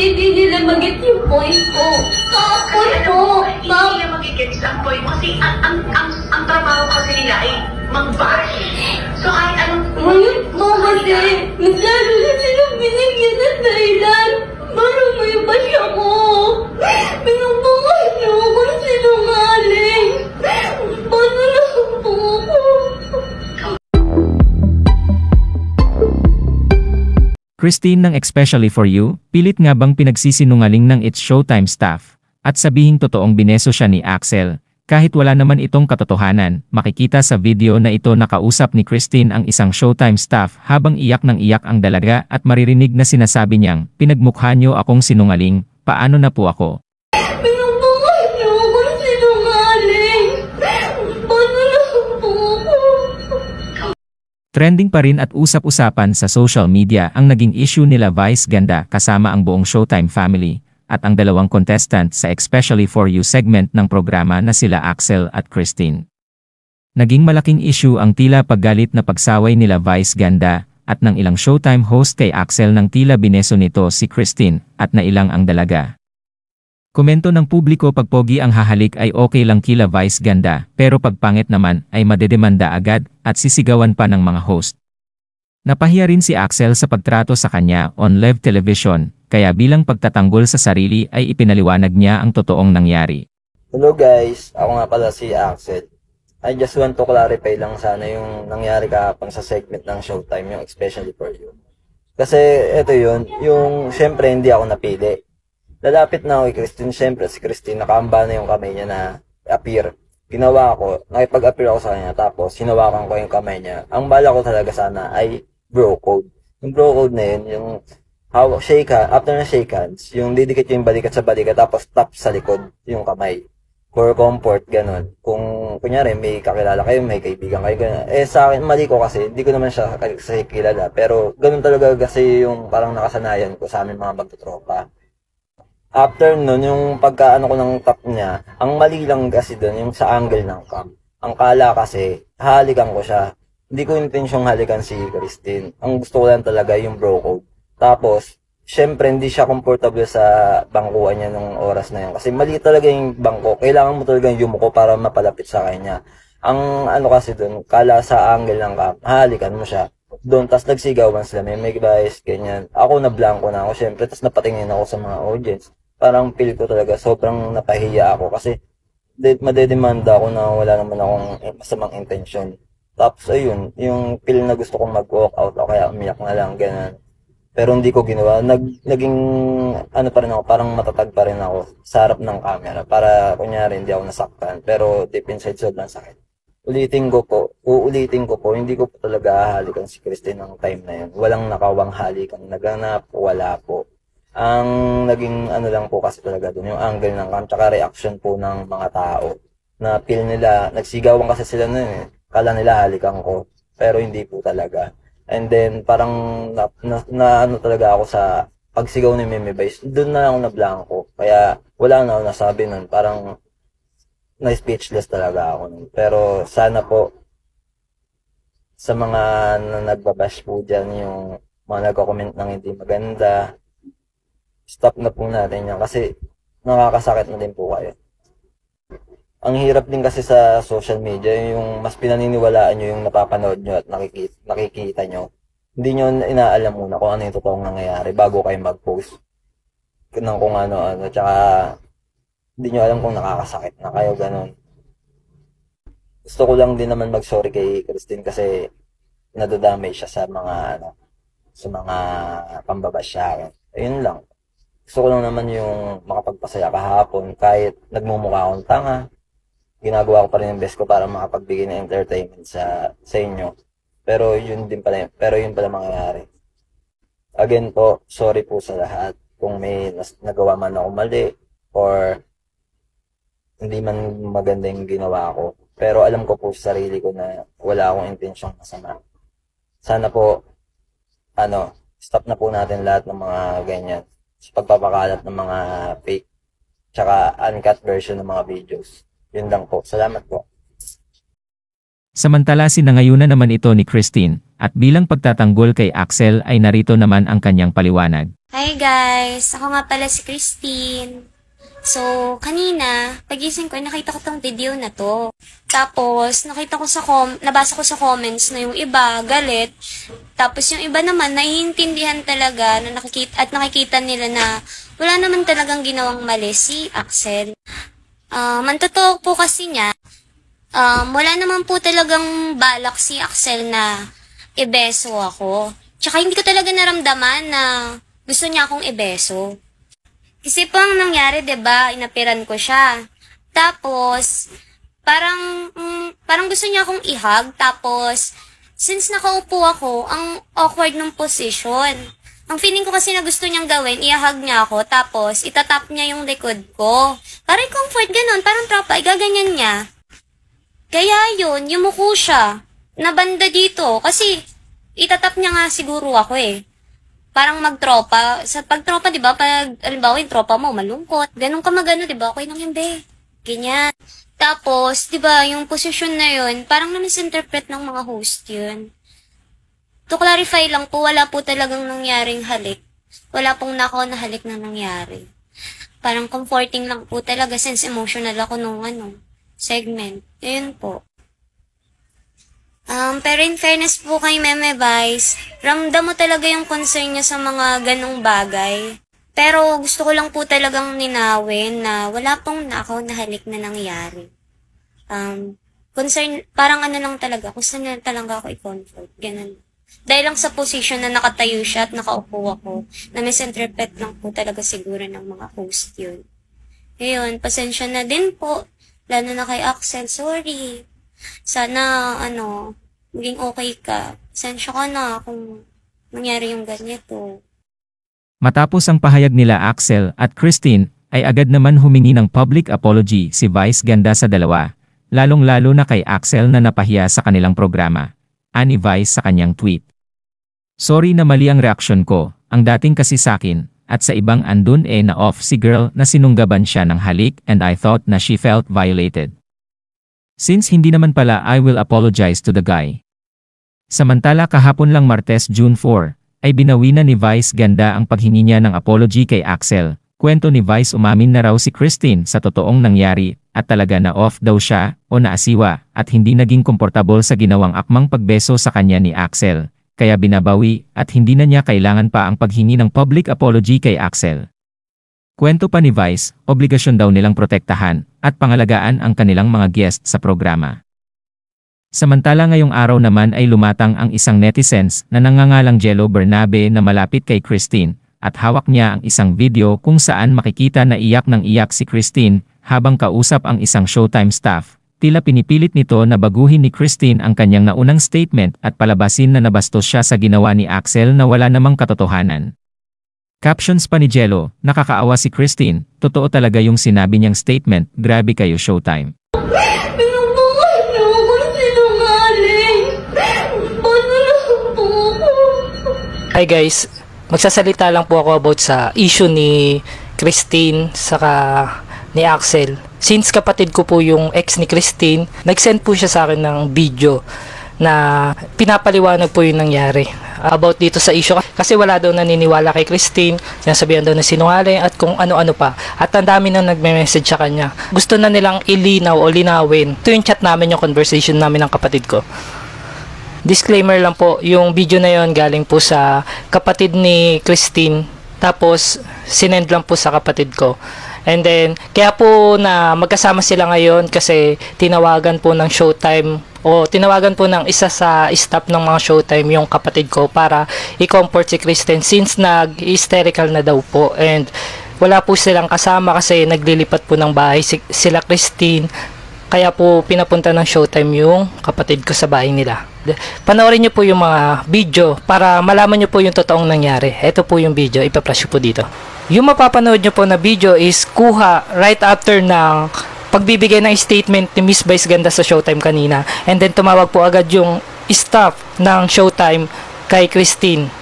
hindi nila mag-get yung point ko. Kahapon po, hindi nila mag-get ang point mo kasi ang trabaho kasi nila ay mag-bash. So kahit anong... Ngayon po kasi, mas lalo na silang binigyan ng dahilan para may bash ako. Pinagbakas niyo akong sinungaling. Paano lang po ako? Christine ng Especially For You, pilit nga bang pinagsisinungaling ng It's Showtime staff, at sabihing totoong bineso siya ni Axel, kahit wala naman itong katotohanan. Makikita sa video na ito nakausap ni Christine ang isang Showtime staff habang iyak ng iyak ang dalaga at maririnig na sinasabi niyang, "Pinagmukha niyo akong sinungaling, paano na po ako?" Pinagbakas niyo akong sinungaling. Paano lang po ako? Trending pa rin at usap-usapan sa social media ang naging issue nila Vice Ganda kasama ang buong Showtime family, at ang dalawang contestant sa Especially For You segment ng programa na sila Axel at Christine. Naging malaking issue ang tila paggalit na pagsaway nila Vice Ganda at ng ilang Showtime host kay Axel nang tila bineso nito si Christine at nailang ang dalaga. Komento ng publiko, pag pogi ang hahalik ay okay lang kila Vice Ganda, pero pag pangit naman ay madedemanda agad at sisigawan pa ng mga host. Napahiya rin si Axel sa pagtrato sa kanya on live television, kaya bilang pagtatanggol sa sarili ay ipinaliwanag niya ang totoong nangyari. Hello guys, ako nga pala si Axel. I just want to clarify lang sana yung nangyari kahapon sa segment ng Showtime, yung Especially For You. Kasi ito yun, yung syempre hindi ako napili. Lalapit na ako kay Christine, syempre si Christine nakaamba na yung kamay niya na appear. Ginawa ko, nakipag-appear ako sa kanya, tapos hinawakan ko yung kamay niya. Ang bala ko talaga sana ay bro code. Yung bro code na yun, yung shake hand, after na shake hands, yung didikit yung balikat sa balikat, tapos tap sa likod yung kamay. For comfort, ganun. Kung kunyari may kakilala kayo, may kaibigan kayo, ganun. Eh sa akin, mali ko kasi, hindi ko naman siya kasi kilala. Pero ganun talaga kasi yung parang nakasanayan ko sa amin mga magtutropa. After nun, yung pagkaano ko ng top niya, ang mali lang kasi dun, yung sa angle ng cam. Ang kala kasi, halikan ko siya. Hindi ko intensyong halikan si Christine. Ang gusto ko lang talaga yung bro code. Tapos, syempre hindi siya comfortable sa bangkuan niya nung oras na yun. Kasi mali talaga yung bangko. Kailangan mo talaga yung yumuko para mapalapit sa kanya. Ang ano kasi dun, kala sa angle ng cam, halikan mo siya. Doon, tas nagsigawan sila, may guys, ganyan. Ako na blanco na ako, syempre, tas napatingin ako sa mga audience. Parang feel ko talaga, sobrang napahiya ako kasi madedemanda ako na wala naman akong masamang intention. Tapos ayun, yung feel na gusto kong mag-walk out o kaya umiyak na lang, ganun. Pero hindi ko ginawa. Naging ano pa rin ako, parang matatag pa rin ako sa harap ng camera para kunyari hindi ako nasaktan. Pero deep inside sobrang sakit. Uulitin ko po, hindi ko po talaga hahalikan si Christine ng time na yun. Walang nakawang halikan naganap, wala po. Ang naging ano lang po kasi talaga dun, yung angle ng cam, tsaka reaction po ng mga tao. Na feel nila, nagsigawan kasi sila nun eh. Kala nila halikan ko, pero hindi po talaga. And then, parang na ano talaga ako sa pagsigaw ni Meme Vice. Doon na ako na blanco. Kaya, wala na ako nasabi nun. Parang, na-speechless talaga ako nun. Pero, sana po, sa mga nagbabash po dyan, yung mga nagko-comment ng hindi maganda, stop na po natin yan. Kasi, nakakasakit na din po kayo. Ang hirap din kasi sa social media, yung mas pinaniniwalaan nyo yung napapanood nyo at nakikita nyo. Hindi nyo inaalam muna kung ano yung totoong nangyayari bago kayo mag-post ng kung ano-ano. Tsaka, hindi nyo alam kung nakakasakit na kayo, ganun. Gusto ko lang din naman mag-sorry kay Christine kasi nadadamay siya sa mga, sa mga pambabash sa akin. Ayun lang. Gusto ko lang naman yung makapagpasaya kahapon kahit nagmumukha akong tanga. Ginagawa ko pa rin yung best ko para makapagbigay ng entertainment sa inyo. Pero yun pala mangyayari. Again po, sorry po sa lahat kung may nagawa man ako mali or hindi man maganda yung ginawa ko. Pero alam ko po sa sarili ko na wala akong intensyong masama. Sana po, stop na po natin lahat ng mga ganyan. Sa pagpapakalat ng mga fake tsaka uncut version ng mga videos. Yun lang po. Salamat po. Samantala sinangayunan naman ito ni Christine, at bilang pagtatanggol kay Axel ay narito naman ang kanyang paliwanag. Hi guys! Ako nga pala si Christine. So, kanina, pagising ko, nakita ko tong video na to. Tapos, nabasa ko sa comments na yung iba, galit. Tapos yung iba naman, naiintindihan talaga na nakikita nila na wala naman talagang ginawang mali si Axel. Totoo po kasi niya, wala naman po talagang balak si Axel na ibeso ako. Tsaka hindi ko talaga naramdaman na gusto niya akong ibeso. Kasi po ang nangyari, 'di ba? Inapiran ko siya. Tapos parang gusto niya akong ihag. Tapos since nakaupo ako, ang awkward ng position. Ang feeling ko kasi na gusto niyang gawin, ihag niya ako, tapos itatap niya yung likod ko. Parang comfort ganun, parang tropa, igaganyan niya. Kaya yun, yumuko siya. Nabanda dito, kasi itatap niya nga siguro ako eh. Parang magtropa. Sa pagtropa, di ba, pag, alimbawa yung tropa mo, malungkot. Ganun ka magano, di ba? Okay lang yun, be. Ganyan. Tapos, di ba, yung posisyon na yun, parang na-misinterpret ng mga host yun. To clarify lang po, wala po talagang nangyaring halik. Wala pong na halik na nangyari. Parang comforting lang po talaga since emotional ako nung segment. Yun po. Pero in fairness po kay Meme Vice, ramdam mo talaga yung concern niya sa mga ganong bagay. Pero gusto ko lang po talagang ninawin na wala pong nakaw na halik na nangyari. Concern, parang lang talaga, gusto niya talaga ako i-comfort. Ganun. Dahil lang sa position na nakatayo siya at nakaupo ako, na misinterpret lang po talaga siguro ng mga host yun. Ngayon, pasensya na din po, lalo na kay Axel, sorry. Sana, maging okay ka. Pasensya ka na kung nangyari yung ganito. Matapos ang pahayag nila Axel at Christine, ay agad naman humingi ng public apology si Vice Ganda sa dalawa, lalong-lalo na kay Axel na napahiya sa kanilang programa. Ani Vice sa kanyang tweet. Sorry na mali ang reaksyon ko, ang dating kasi sakin, at sa ibang andun na off si girl na sinunggaban siya ng halik and I thought na she felt violated. Since hindi naman pala I will apologize to the guy. Samantala kahapon lang Martes June 4, ay binawi na ni Vice Ganda ang paghingi niya ng apology kay Axel. Kwento ni Vice umamin na raw si Christine sa totoong nangyari at talaga na off daw siya o naasiwa at hindi naging komportable sa ginawang akmang pagbeso sa kanya ni Axel. Kaya binabawi at hindi na niya kailangan pa ang paghingi ng public apology kay Axel. Kwento pa ni Vice, obligasyon daw nilang protektahan at pangalagaan ang kanilang mga guest sa programa. Samantala ngayong araw naman ay lumatang ang isang netizens na nangangalang Jello Bernabe na malapit kay Christine at hawak niya ang isang video kung saan makikita na iyak ng iyak si Christine habang kausap ang isang Showtime staff. Tila pinipilit nito na baguhin ni Christine ang kanyang naunang statement at palabasin na nabastos siya sa ginawa ni Axel na wala namang katotohanan. Captions pa ni Jello, nakakaawa si Christine, totoo talaga yung sinabi niyang statement, grabe kayo Showtime. Pinubukas niyo akong sinungaling. Paano lang po ako? Hi guys, magsasalita lang po ako about sa issue ni Christine saka ni Axel. Since kapatid ko po yung ex ni Christine, nag-send po siya sa akin ng video na pinapaliwanag po yung nangyari about dito sa issue. Kasi wala daw naniniwala kay Christine, sinasabihan daw na sinungaling at kung ano-ano pa. At ang dami nang nagme-message sa kanya. Gusto na nilang ilinaw o linawin. Ito yung chat namin, yung conversation namin ng kapatid ko. Disclaimer lang po, yung video na yon galing po sa kapatid ni Christine. Tapos, sinend lang po sa kapatid ko. And then, kaya po na magkasama sila ngayon kasi tinawagan po ng Showtime o tinawagan po ng isa sa staff ng mga Showtime yung kapatid ko para i-comfort si Christine since nag-hysterical na daw po. And wala po silang kasama kasi naglilipat po ng bahay sila Christine. Kaya po pinapunta ng Showtime yung kapatid ko sa bahay nila. Panoorin nyo po yung mga video para malaman nyo po yung totoong nangyari. Ito po yung video, ipa-flash po dito. Yung mapapanood nyo po na video is kuha right after ng pagbibigay ng statement ni Miss Vice Ganda sa Showtime kanina. And then tumawag po agad yung staff ng Showtime kay Christine.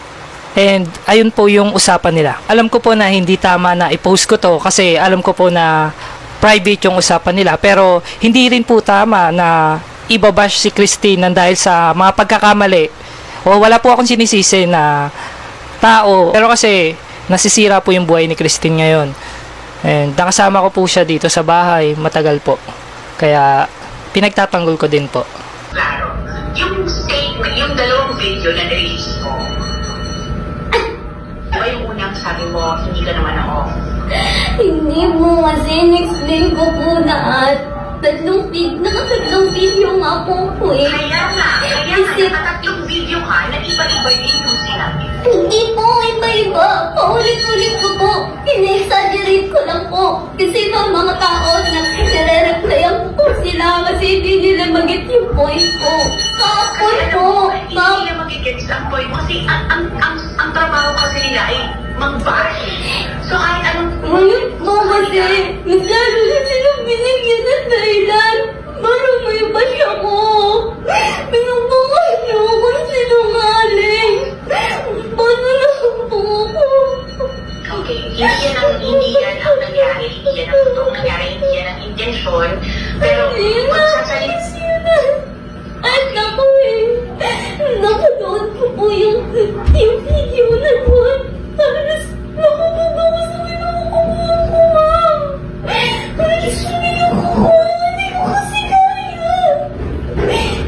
And ayun po yung usapan nila. Alam ko po na hindi tama na i-post ko to kasi alam ko po na private yung usapan nila. Pero hindi rin po tama na ibabash si Christine nang dahil sa mga pagkakamali. O wala po akong sinisisi na tao. Pero kasi nasisira po yung buhay ni Christine ngayon. And nakasama ko po siya dito sa bahay, matagal po. Kaya pinagtatanggol ko din po. Klaro, yung statement, yung dalawang video na release mo, diba yung unang sabi mo, hindi ka naman off? Hindi mo kasi in-explain ko po na tatlong video nga po ko eh. Kaya nga, nakatatlong video ka na iba-iba din yung sinabi. Hindi po, iba-iba. Paulit-ulit ko po. In-exaggerate ko lang po. Kasi mga tao na nire-replyan po sila kasi hindi nila mag-get yung point ko. Kahapon po. Hindi nila mag-get ang point mo kasi ang trabaho kasi nila ay mag-bash. So kahit anong... Ngayon po kasi, mas lalo na silang binigyan ng dahilan. Marumay ba siya ko? Pinagbakas niyo akong sinungaling. Paano lang po ako? Okay, hindi yan ang nangyari. Hindi yan ang totoong nangyari. Hindi yan ang intensyon. Pero magsasalita... At naku eh, nakanood ko po yung video na doon. Tapos, nakukubawas na rin ako kumuha ko, ma'am. Alis na rin ako kumuha. Hindi ko kasi kaya.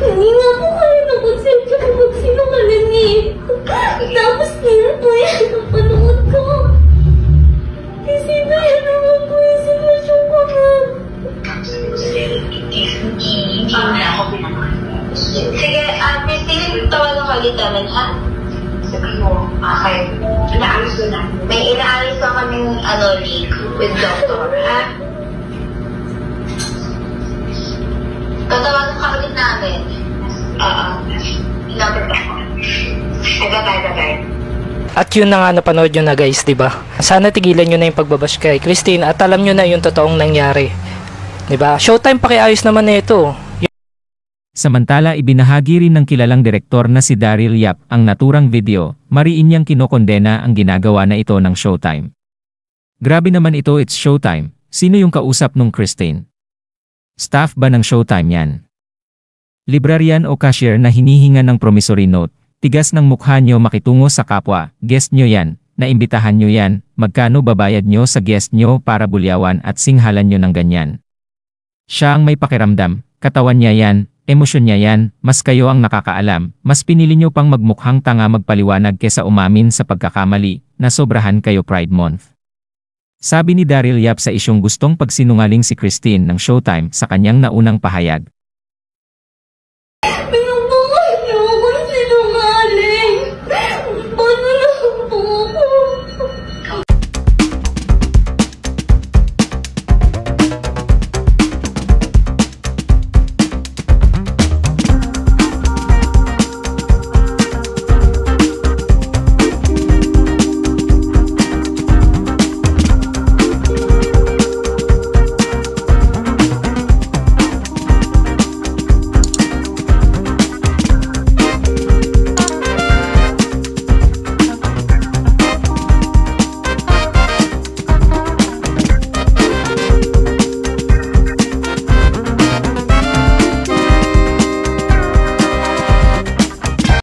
Hindi nga po kaya ng konsensya ko magsinungaling eh. Tapos, yun po yan ang panood ko. Kasi na yan naman po yung sitwasyon ko, ma'am. Hindi na ako pinangalan. Sige, Christine, tawagan ka ulit namin, ha? Sabi mo, okay, inaayos ko na. May inaayos na kaming leak with doctor, ha? Tatawagan ka ulit namin. Oo. Number ba? Bye-bye. At yun na nga, napanood nyo na guys, di ba? Sana tigilan nyo na yung pagbabash kay Christine at alam nyo na yung totoong nangyari. Di ba? Showtime pakiayos naman na ito. Samantala ibinahagi rin ng kilalang direktor na si Daryl Yap ang naturang video, mariin niyang kinokondena ang ginagawa na ito ng Showtime. Grabe naman ito, it's Showtime. Sino yung kausap nung Christine? Staff ba ng Showtime yan? Librarian o cashier na hinihinga ng promissory note, tigas ng mukha nyo makitungo sa kapwa, guest nyo yan, naimbitahan nyo yan, magkano babayad nyo sa guest nyo para bulyawan at singhalan nyo ng ganyan. Siya ang may pakiramdam, katawan niya yan, emosyon niya yan, mas kayo ang nakakaalam, mas pinili nyo pang magmukhang tanga magpaliwanag kesa umamin sa pagkakamali, na sobrahan kayo Pride Month. Sabi ni Daryl Yap sa isyong gustong pagsinungaling si Christine ng Showtime sa kanyang naunang pahayag.